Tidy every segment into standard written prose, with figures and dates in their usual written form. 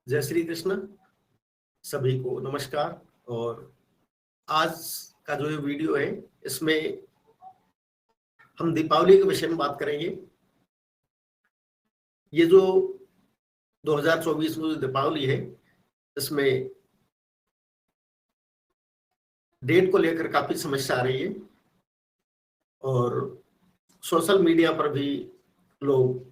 जय श्री कृष्ण। सभी को नमस्कार। और आज का जो ये वीडियो है इसमें हम दीपावली के विषय में बात करेंगे। ये जो 2024 में जो दीपावली है इसमें डेट को लेकर काफी समस्या आ रही है और सोशल मीडिया पर भी लोग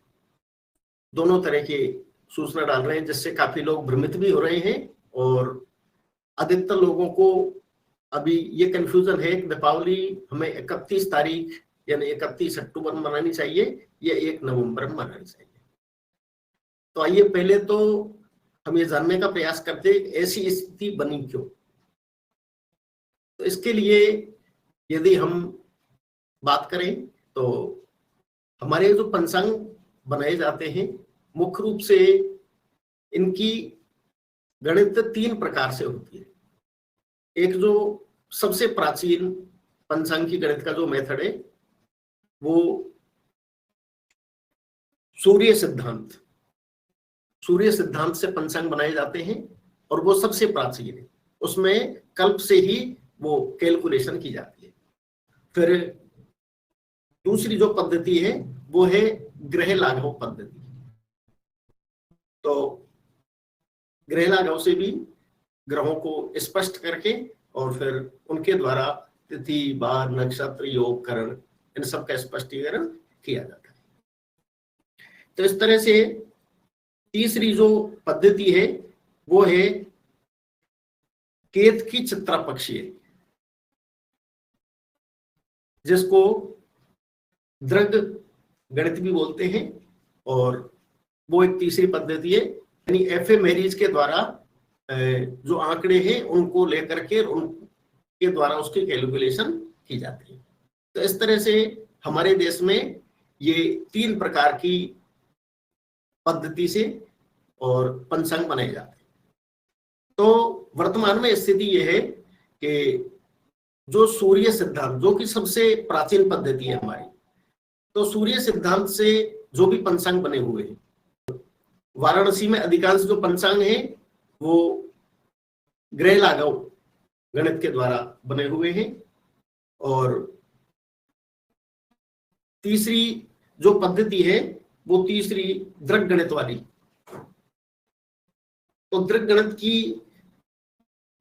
दोनों तरह के सूचना डाल रहे हैं, जिससे काफी लोग भ्रमित भी हो रहे हैं और अधिकतर लोगों को अभी ये कंफ्यूजन है कि दीपावली हमें 31 तारीख यानी 31 अक्टूबर में मनानी चाहिए या 1 नवंबर में मनानी चाहिए। तो आइए पहले तो हम ये जानने का प्रयास करते हैं ऐसी स्थिति बनी क्यों। तो इसके लिए यदि हम बात करें तो हमारे जो पंचांग बनाए जाते हैं मुख्य रूप से इनकी गणित 3 प्रकार से होती है। एक जो सबसे प्राचीन पंचांग की गणित का जो मेथड है वो सूर्य सिद्धांत से पंचांग बनाए जाते हैं और वो सबसे प्राचीन है। उसमें कल्प से ही वो कैलकुलेशन की जाती है। फिर दूसरी जो पद्धति है वो है ग्रह लाघव पद्धति। तो ग्रह लाघव से भी ग्रहों को स्पष्ट करके और फिर उनके द्वारा तिथि, वार, नक्षत्र, योग, करण इन सब का स्पष्टीकरण किया जाता है। तो इस तरह से तीसरी जो पद्धति है वो है केत की चित्रापक्षीय, जिसको दृग गणित भी बोलते हैं। और वो एक तीसरी पद्धति है, यानी एफएमेरीज के द्वारा जो आंकड़े हैं उनको लेकर के उनके द्वारा उसकी कैलकुलेशन की जाती है। तो इस तरह से हमारे देश में ये 3 प्रकार की पद्धति से और पंचांग बनाए जाते हैं। तो वर्तमान में स्थिति यह है कि जो सूर्य सिद्धांत जो कि सबसे प्राचीन पद्धति है हमारी, तो सूर्य सिद्धांत से जो भी पंचांग बने हुए हैं, वाराणसी में अधिकांश जो पंचांग है वो ग्रह लाघव गणित के द्वारा बने हुए हैं। और तीसरी जो पद्धति है वो तीसरी दृग गणित वाली। तो दृग गणित की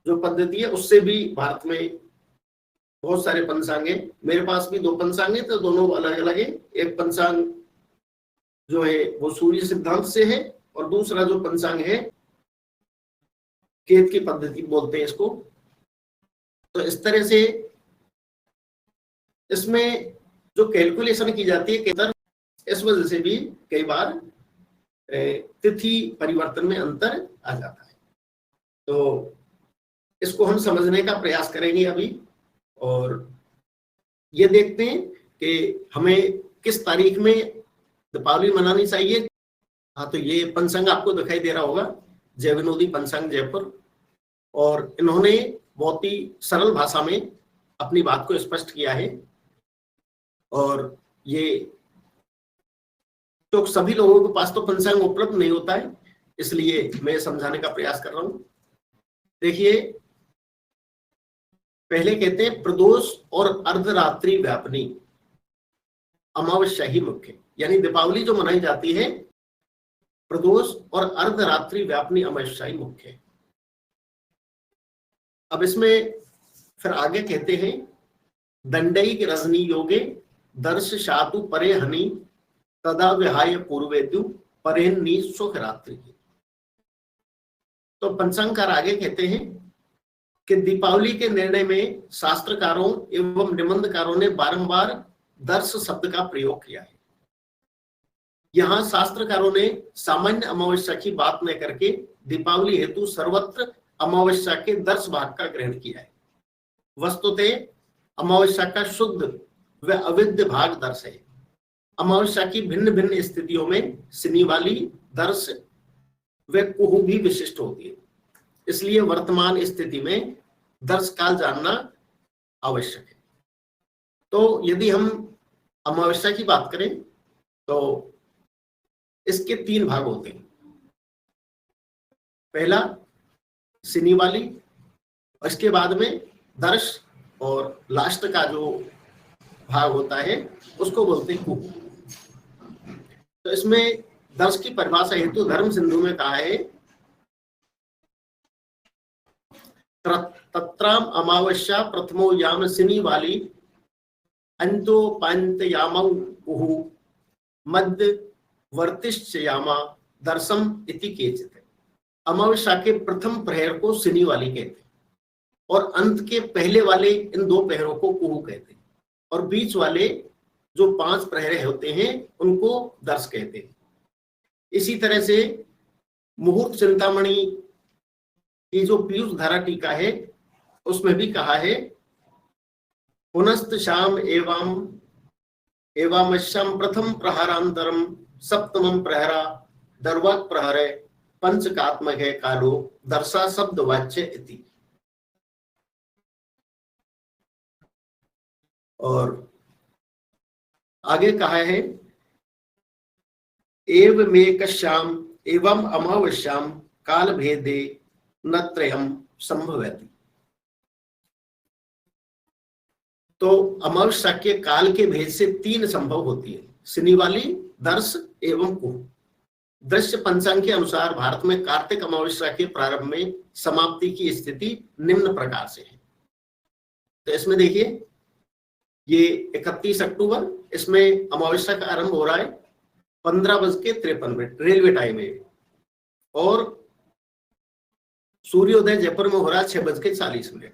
जो पद्धति है उससे भी भारत में बहुत सारे पंचांग है। मेरे पास भी 2 पंचांग है, तो दोनों अलग अलग है। एक पंचांग जो है वो सूर्य सिद्धांत से है और दूसरा जो पंचांग है केत की पद्धति बोलते हैं इसको। तो इस तरह से इसमें जो कैलकुलेशन की जाती है इस वजह से भी कई बार तिथि परिवर्तन में अंतर आ जाता है। तो इसको हम समझने का प्रयास करेंगे अभी और ये देखते हैं कि हमें किस तारीख में दीपावली मनानी चाहिए। हाँ, तो ये पंचांग आपको दिखाई दे रहा होगा, जय विनोदी पंचांग जयपुर। और इन्होंने बहुत ही सरल भाषा में अपनी बात को स्पष्ट किया है और ये तो सभी लोगों के पास तो पंचांग उपलब्ध नहीं होता है, इसलिए मैं समझाने का प्रयास कर रहा हूं। देखिए, पहले कहते हैं प्रदोष और अर्धरात्रि व्यापनी अमावस्या ही मुख्य, यानी दीपावली जो मनाई जाती है प्रदोष और अर्धरात्रि व्यापनी अमावस्या ही मुख्य है। अब इसमें फिर आगे कहते हैं दंडई के रजनी योगे दर्श शातु परे हनि तदा विहाय पूर्वेद्यु परेन्नी सुखरात्रि। तो पंचांगकार आगे कहते हैं कि दीपावली के निर्णय में शास्त्रकारों एवं निबंधकारों ने बारंबार दर्श शब्द का प्रयोग किया है। यहां शास्त्रकारों ने सामान्य अमावस्या की बात न करके दीपावली हेतु सर्वत्र अमावस्या के दर्श भाग का ग्रहण किया है। वस्तुतः अमावस्या का शुद्ध व अविद्य भाग दर्श है। अमावस्या की भिन्न भिन्न स्थितियों में शनि वाली दर्श व कुहू भी विशिष्ट होती है, इसलिए वर्तमान स्थिति में दर्श काल जानना आवश्यक है। तो यदि हम अमावस्या की बात करें तो इसके 3 भाग होते हैं। पहला सिनी वाली, इसके बाद में दर्श, और लास्ट का जो भाग होता है उसको बोलते हैं कुहू। तो इसमें दर्श की परिभाषा हेतु धर्म सिंधु में कहा है तत्राम अमावस्या प्रथमो याम सिनी वाली अंतो पंत यामौ कुहू मध्य वर्तिश्च यामा दर्शम इति केचित। अमावस्या के प्रथम प्रहर को सिनी वाली कहते हैं और अंत के पहले वाले इन 2 प्रहरों को कुहू कहते हैं, और बीच वाले जो 5 प्रहर होते हैं उनको दर्श कहते हैं। इसी तरह से मुहूर्त चिंतामणि की जो पीयूष धारा टीका है उसमें भी कहा है पुनस्त शाम एवमश्यम प्रथम प्रहारांतरम सप्तमम प्रहरा दर्वाक प्रहरे पंचकात्मक है कालो दर्शा शब्द वाच्य इति। और आगे कहा है एवमेकश्याम एवं अमावस्याम काल भेदे न त्रयम संभवति। तो अमावस्या के काल के भेद से 3 संभव होती है, सिनी वाली, दर्श एवं कुहू। दृश्य पंचांग के अनुसार भारत में कार्तिक अमावस्या के प्रारंभ में समाप्ति की स्थिति निम्न प्रकार से है। तो इसमें देखिए ये 31 अक्टूबर, इसमें अमावस्या का आरंभ हो रहा है 15:53 रेलवे टाइम है, और सूर्योदय जयपुर में हो रहा है 6:40,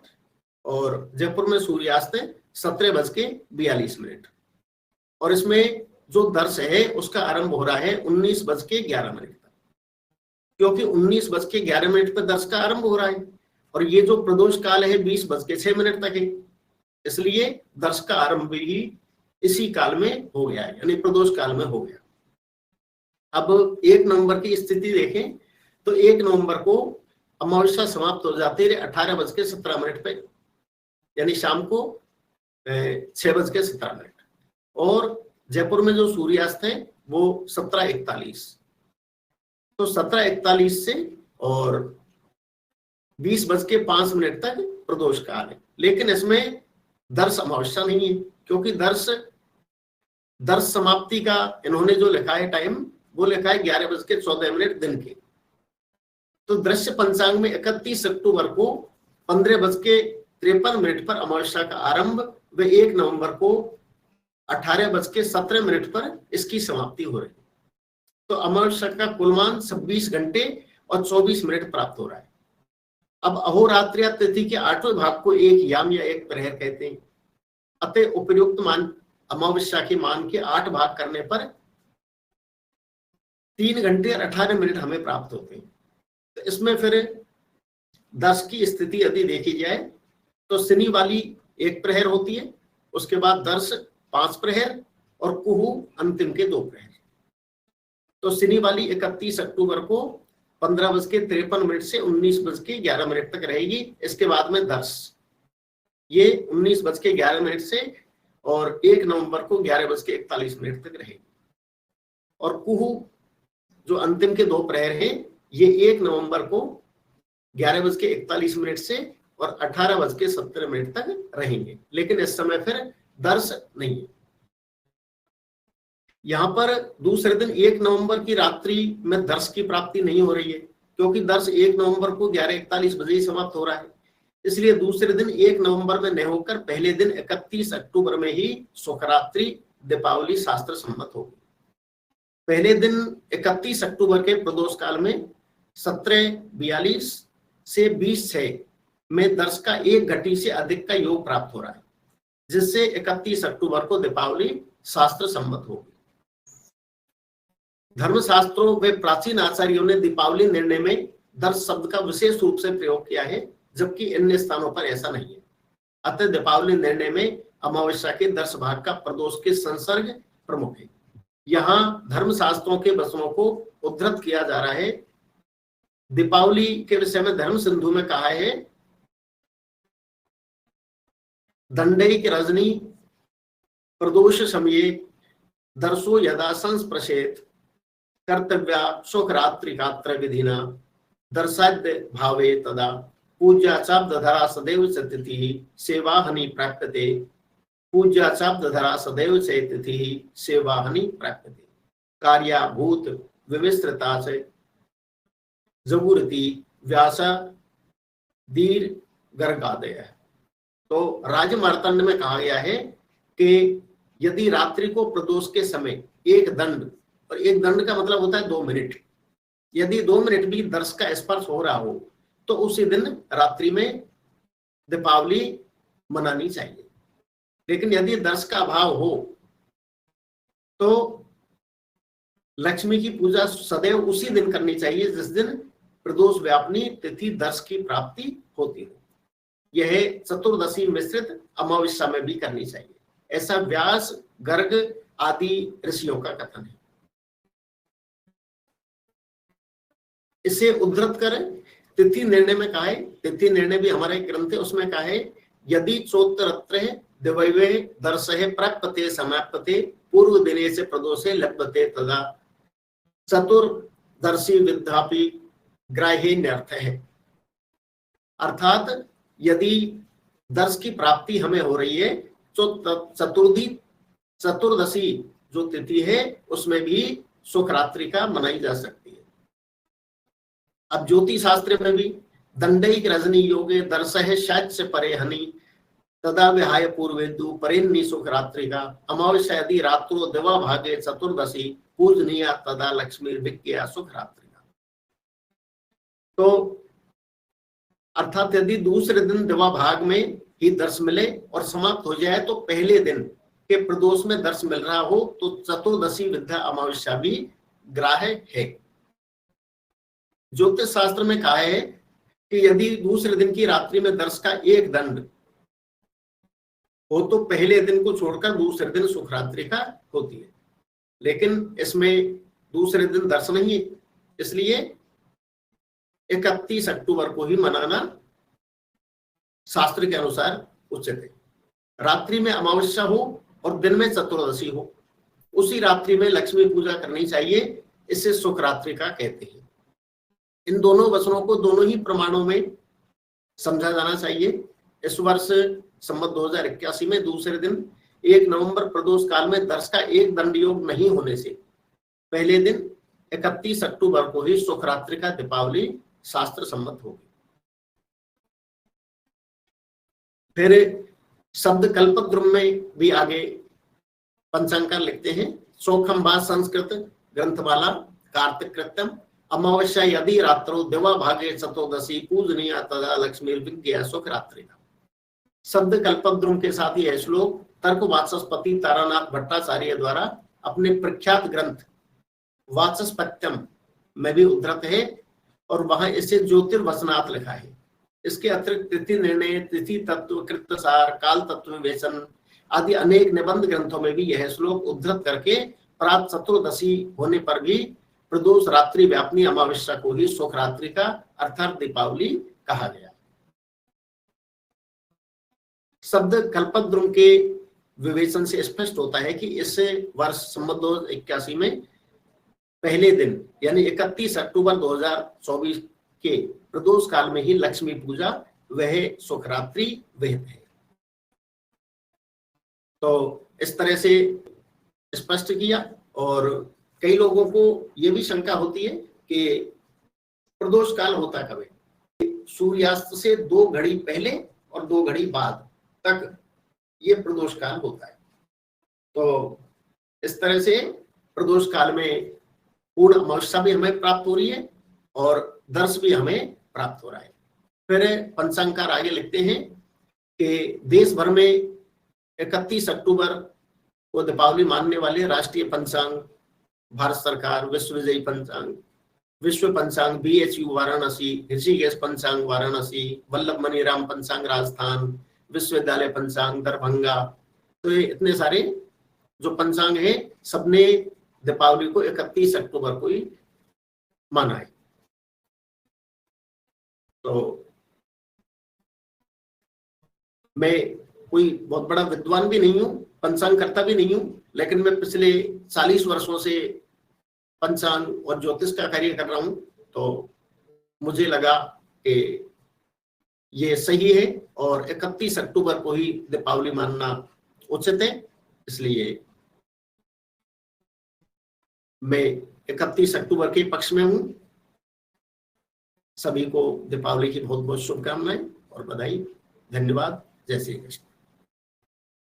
और जयपुर में सूर्यास्त 17:42, और इसमें जो दर्श है उसका आरंभ हो रहा है 19:11 तक, क्योंकि 19:11 पर दर्श का आरंभ हो रहा है, और ये जो प्रदोष काल है 20:06 तक है, इसलिए दर्श का आरंभ भी इसी काल में हो गया है, यानी प्रदोष काल में हो गया। अब 1 नवंबर की स्थिति देखें तो 1 नवंबर को अमावस्या समाप्त हो जाती है 18:17 पे, यानी शाम को 6:17, और जयपुर में जो सूर्यास्त है वो 17:41। तो 17:41 से और 20:05 तक प्रदोष काल है, लेकिन इसमें दर्श अमावस्या नहीं है, क्योंकि दर्श समाप्ति का इन्होंने जो लिखा है टाइम वो लिखा है 11:14 दिन के। तो दृश्य पंचांग में 31 अक्टूबर को 15:53 पर अमावस्या का आरंभ व 1 नवंबर को 18:17 पर इसकी समाप्ति हो रही है। तो अमावस्या का कुलमान 26 घंटे और 24 मिनट प्राप्त हो रहा है। अब अहोरात्रि तिथि के 8वें भाग को 1 याम या 1 प्रहर कहते हैं। अतः उपयुक्त मान अमावस्या के मान के 8 भाग करने पर 3 घंटे और 18 मिनट हमें प्राप्त होते हैं। तो इसमें फिर दर्श की स्थिति यदि देखी जाए तो सिनी वाली 1 प्रहर होती है, उसके बाद दर्श 5 प्रहर और कुहू अंतिम के 2 प्रहर। तो सिनी वाली 31 अक्टूबर को 15:53 से 19:11 तक रहेगी। इसके बाद में दर्श ये 19:11 से और 1 नवंबर को 11:41 तक रहेगी। और कुहू जो अंतिम के 2 प्रहर हैं ये 1 नवंबर को 11:41 से और 18:17 तक रहेंगे, लेकिन इस समय फिर दर्श नहीं है। यहाँ पर दूसरे दिन 1 नवंबर की रात्रि में दर्श की प्राप्ति नहीं हो रही है, क्योंकि दर्श 1 नवंबर को 11:41 बजे ही समाप्त हो रहा है। इसलिए दूसरे दिन 1 नवंबर में नहीं होकर पहले दिन 31 अक्टूबर में ही शुक्रात्रि दीपावली शास्त्र सम्मत होगी। पहले दिन 31 अक्टूबर के प्रदोष काल में 17:42 से 20:06 में दर्श का 1 घटी से अधिक का योग प्राप्त हो रहा है, जिससे 31 अक्टूबर को दीपावली शास्त्र सम्मत होगी। धर्मशास्त्रों व प्राचीन आचार्यों ने दीपावली निर्णय में दर्श शब्द का विशेष रूप से प्रयोग किया है, जबकि अन्य स्थानों पर ऐसा नहीं है। अतः दीपावली निर्णय में अमावस्या के दर्श भाग का प्रदोष के संसर्ग प्रमुख है। यहाँ धर्मशास्त्रों के वचनों को उद्धृत किया जा रहा है। दीपावली के विषय में धर्म सिंधु में कहा है दंडैक रजनी प्रदोष समये दर्शो यदा संस्पृशेत कर्तव्या शुक्रात्रिकात्र विधिना दर्शाद्य भावे तदा पूज्याचाब्दधरा सदैव च तिथिः सेवाहनि प्राप्यते। पूज्याचाब्दधरा सदैव च तिथिः सेवाहनि प्राप्यते। कार्याभूत विविस्तृता च जगुरति व्यासा दीर गर्गादय। तो राजमार्तंड में कहा गया है कि यदि रात्रि को प्रदोष के समय एक दंड, और एक दंड का मतलब होता है 2 मिनट, यदि 2 मिनट भी दर्श का स्पर्श हो रहा हो तो उसी दिन रात्रि में दीपावली मनानी चाहिए। लेकिन यदि दर्श का अभाव हो तो लक्ष्मी की पूजा सदैव उसी दिन करनी चाहिए जिस दिन प्रदोष व्यापनी तिथि दर्श की प्राप्ति होती है। यह चतुर्दशी मिश्रित अमावस्या में भी करनी चाहिए, ऐसा व्यास, गर्ग आदि ऋषियों का कथन है। इसे उद्धृत कर तिथि निर्णय में कहा है, तिथि निर्णय भी हमारा एक ग्रंथ है, उसमें कहा है यदि चोत्तरत्र दिवैवे दर्शे प्राप्यते समाप्यते पूर्व दिने से प्रदोषे लभ्यते तदा चतुर्दशी विद्यापि ग्राह्यन्यर्थ है। अर्थात यदि दर्श की प्राप्ति हमें हो रही है तो चतुर्दशी जो तिथि है उसमें भी सुखरात्रि का मनाई जा सकती है। अब ज्योतिष शास्त्र में भी दंडैक रजनी योगे दर्शः शाच से परे हनि तदा विहाय पूर्वेदु परेन्नी सुखरात्रि का अमावस्या यदि रात्रो दिवा भागे चतुर्दशी पूजनीया तदा लक्ष्मी विज्ञा सुखरात्रि का। तो अर्थात यदि दूसरे दिन दिवा भाग में ही दर्श मिले और समाप्त हो जाए तो पहले दिन के प्रदोष में दर्श मिल रहा हो तो चतुर्दशी विद्या अमावस्या भी ग्राह्य है। ज्योतिष शास्त्र में कहा है कि यदि दूसरे दिन की रात्रि में दर्श का एक दंड हो तो पहले दिन को छोड़कर दूसरे दिन सुखरात्रि का होती है, लेकिन इसमें दूसरे दिन दर्श नहीं है, इसलिए 31 अक्टूबर को ही मनाना शास्त्र के अनुसार उचित है। रात्रि में अमावस्या हो और दिन में चतुर्दशी हो, उसी रात्रि में लक्ष्मी पूजा करनी चाहिए, इसे सुखरात्रि का कहते हैं। इन दोनों वचनों को दोनों ही प्रमाणों में समझा जाना चाहिए। इस वर्ष संवत 2081 में दूसरे दिन 1 नवंबर प्रदोष काल में दर्श का एक दंड योग नहीं होने से पहले दिन 31 अक्टूबर को ही सुखरात्रि का दीपावली शास्त्र सम्मत होगी। फिर शब्द कल्पद्रुम में भी आगे पंचांग लिखते हैं, सौखम बा संस्कृत ग्रंथमाला कार्तिक कृत्यम अमावस्या यदि रात्रो दिवा भागे चतुर्दशी पूजनीया तदा लक्ष्मी विज्ञा सुखरात्रि का। शब्द कल्पद्रुम के साथ यह श्लोक तर्क वाचस्पति तारानाथ भट्टाचार्य द्वारा अपने प्रख्यात ग्रंथ वाचस्पत्यम में भी उद्धृत है और वहां इसे ज्योतिर्वचनात् लिखा है। इसके अतिरिक्त तिथि निर्णय, तिथि तत्व, कृतसार, काल तत्व विवेचन आदि अनेक निबंध ग्रंथों में भी यह श्लोक उद्धृत करके प्रात चतुर्दशी होने पर भी प्रदोष रात्रि व्यापनी अमावस्या को ही सुखरात्रि का अर्थात दीपावली कहा गया। शब्द कल्पद्रुम के विवेचन से स्पष्ट होता है कि इस वर्ष संवत 2081 में पहले दिन यानी 31 अक्टूबर 2024 के प्रदोष काल में ही लक्ष्मी पूजा वह सुखरात्रि विहित है। तो इस तरह से स्पष्ट किया। और कई लोगों को यह भी शंका होती है कि प्रदोष काल होता कब है। सूर्यास्त से 2 घड़ी पहले और 2 घड़ी बाद तक ये प्रदोष काल होता है। तो इस तरह से प्रदोष काल में पूर्ण अमावस्या भी हमें प्राप्त हो रही है और दर्श भी हमें प्राप्त हो रहा है। फिर पंचांगकार आगे लिखते हैं कि देश भर में 31 अक्टूबर को दीपावली मानने वाले राष्ट्रीय पंचांग भारत सरकार, विश्व विजयी पंचांग, विश्व पंचांग BHU वाराणसी, ऋषिकेश पंचांग वाराणसी, वल्लभ मणिराम पंचांग राजस्थान, विश्वविद्यालय पंचांग दरभंगा, तो ये इतने सारे जो पंचांग है सबने दीपावली को 31 अक्टूबर को ही माना है। तो मैं कोई बहुत बड़ा विद्वान भी नहीं हूं, पंचांग करता भी नहीं हूं, लेकिन मैं पिछले 40 वर्षों से पंचांग और ज्योतिष का कार्य कर रहा हूं। तो मुझे लगा कि ये सही है और 31 अक्टूबर को ही दीपावली मानना उचित है। इसलिए मैं 31 अक्टूबर के पक्ष में हूं। सभी को दीपावली की बहुत बहुत शुभकामनाएं और बधाई। धन्यवाद। जय श्री कृष्ण।